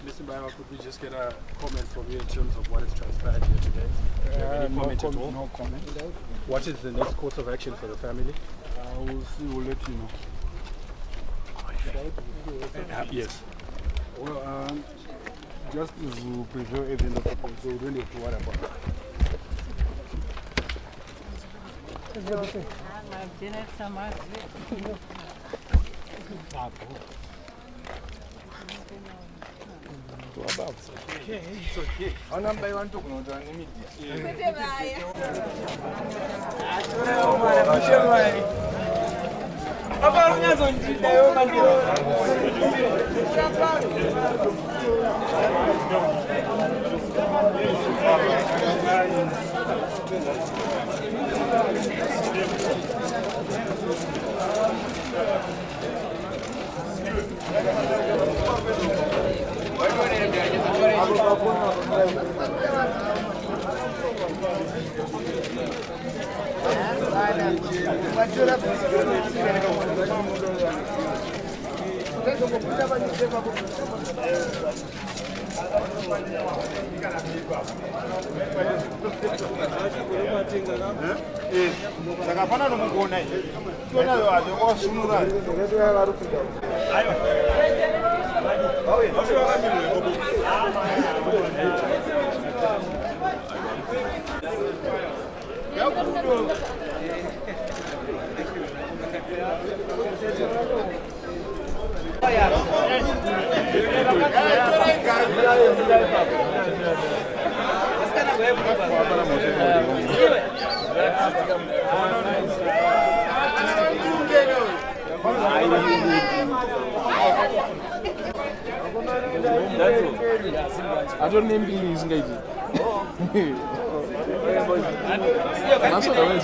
Mr. Bayo, could we just get a comment from you in terms of what is transpired here today? Do you have any comment at all? No comment. What is the next course of action for the family? We'll see, we'll let you know. Yes. Well, just to preserve everything of people, so we don't have to worry about it. Okay, it's okay. Our number I want to go to an I don't name these guys. That's what I was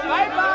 Bye bye.